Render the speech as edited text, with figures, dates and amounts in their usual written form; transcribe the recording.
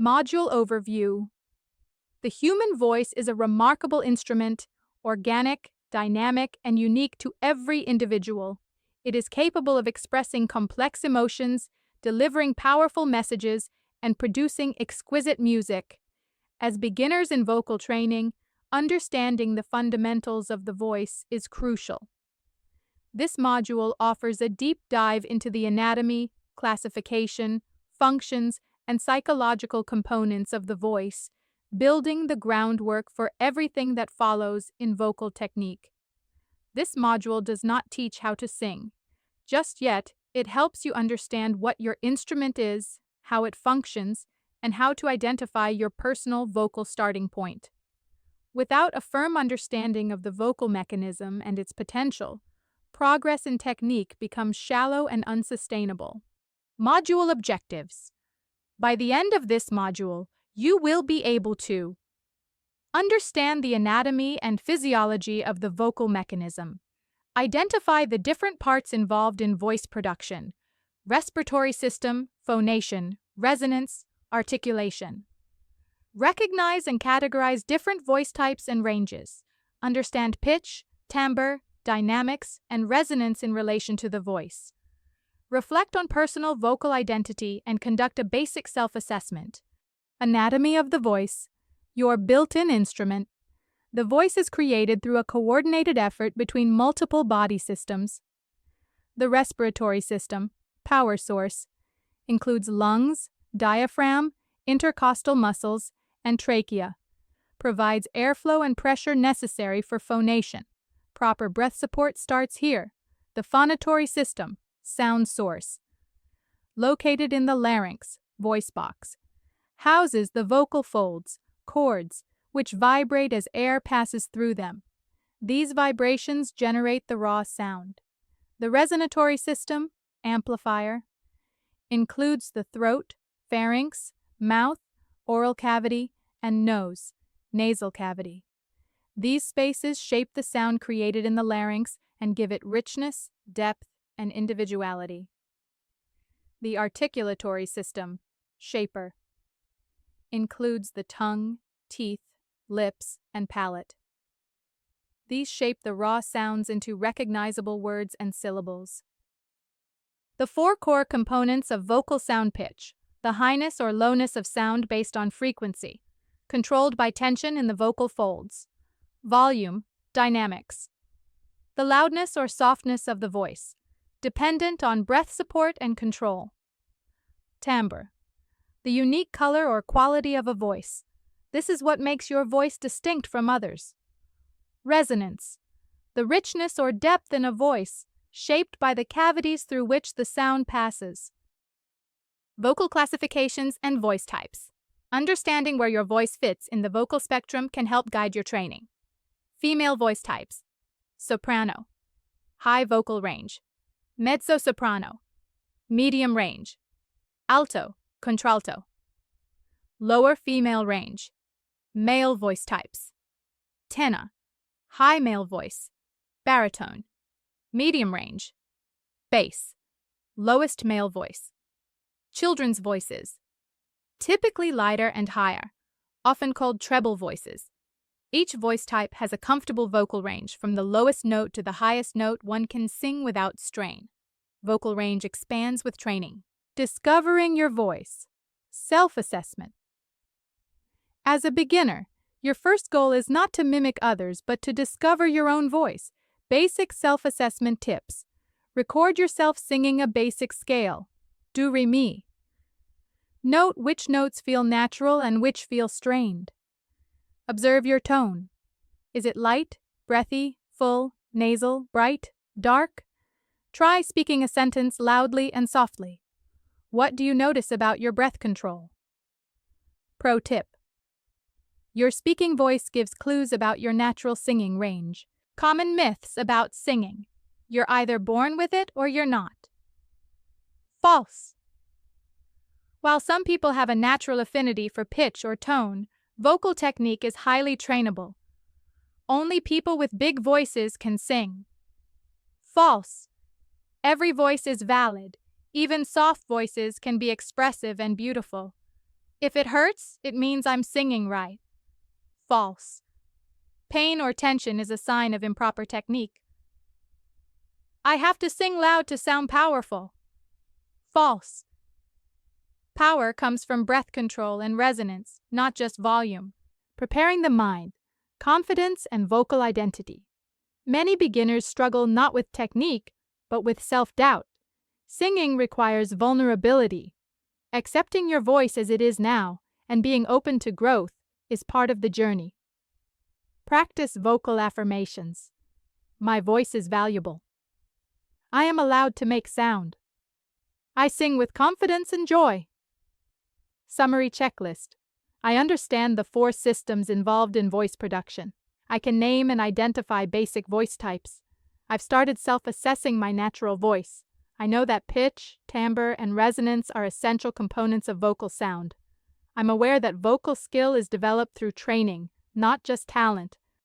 Module Overview. The human voice is a remarkable instrument, organic, dynamic, and unique to every individual. It is capable of expressing complex emotions, delivering powerful messages, and producing exquisite music. As beginners in vocal training, understanding the fundamentals of the voice is crucial. This module offers a deep dive into the anatomy, classification, functions, and psychological components of the voice, building the groundwork for everything that follows in vocal technique. This module does not teach how to sing. Just yet, it helps you understand what your instrument is, how it functions, and how to identify your personal vocal starting point. Without a firm understanding of the vocal mechanism and its potential, progress in technique becomes shallow and unsustainable. Module Objectives. By the end of this module, you will be able to understand the anatomy and physiology of the vocal mechanism, identify the different parts involved in voice production, respiratory system, phonation, resonance, articulation. Recognize and categorize different voice types and ranges. Understand pitch, timbre, dynamics, and resonance in relation to the voice. Reflect on personal vocal identity and conduct a basic self-assessment. Anatomy of the voice. Your built-in instrument. The voice is created through a coordinated effort between multiple body systems. The respiratory system, power source, includes lungs, diaphragm, intercostal muscles, and trachea. Provides airflow and pressure necessary for phonation. Proper breath support starts here. The phonatory system, sound source. Located in the larynx, voice box. Houses the vocal folds, cords, which vibrate as air passes through them. These vibrations generate the raw sound. The resonatory system, amplifier, includes the throat, pharynx, mouth, oral cavity, and nose, nasal cavity. These spaces shape the sound created in the larynx and give it richness, depth, and individuality. The articulatory system, shaper, includes the tongue, teeth, lips, and palate. These shape the raw sounds into recognizable words and syllables. The four core components of vocal sound: pitch, the highness or lowness of sound based on frequency, controlled by tension in the vocal folds. Volume, dynamics, the loudness or softness of the voice, dependent on breath support and control. Timbre, the unique color or quality of a voice. This is what makes your voice distinct from others. Resonance, the richness or depth in a voice, shaped by the cavities through which the sound passes. Vocal classifications and voice types. Understanding where your voice fits in the vocal spectrum can help guide your training. Female voice types: soprano, high vocal range; mezzo-soprano, medium range; alto, contralto. Lower female range. Male voice types: tenor, high male voice; baritone, medium range; bass, lowest male voice. Children's voices: typically lighter and higher, often called treble voices. Each voice type has a comfortable vocal range. From the lowest note to the highest note, one can sing without strain. Vocal range expands with training. Discovering your voice. Self-assessment. As a beginner, your first goal is not to mimic others, but to discover your own voice. Basic self-assessment tips. Record yourself singing a basic scale. Do, re, mi. Note which notes feel natural and which feel strained. Observe your tone. Is it light, breathy, full, nasal, bright, dark? Try speaking a sentence loudly and softly. What do you notice about your breath control? Pro tip: your speaking voice gives clues about your natural singing range. Common myths about singing: you're either born with it or you're not. False. While some people have a natural affinity for pitch or tone, vocal technique is highly trainable. Only people with big voices can sing. False. Every voice is valid. Even soft voices can be expressive and beautiful. If it hurts, it means I'm singing right. False. Pain or tension is a sign of improper technique. I have to sing loud to sound powerful. False. Power comes from breath control and resonance, not just volume. Preparing the mind, confidence, and vocal identity. Many beginners struggle not with technique, but with self-doubt. Singing requires vulnerability. Accepting your voice as it is now and being open to growth is part of the journey. Practice vocal affirmations. My voice is valuable. I am allowed to make sound. I sing with confidence and joy. Summary checklist. I understand the 4 systems involved in voice production. I can name and identify basic voice types. I've started self-assessing my natural voice. I know that pitch, timbre, and resonance are essential components of vocal sound. I'm aware that vocal skill is developed through training, not just talent.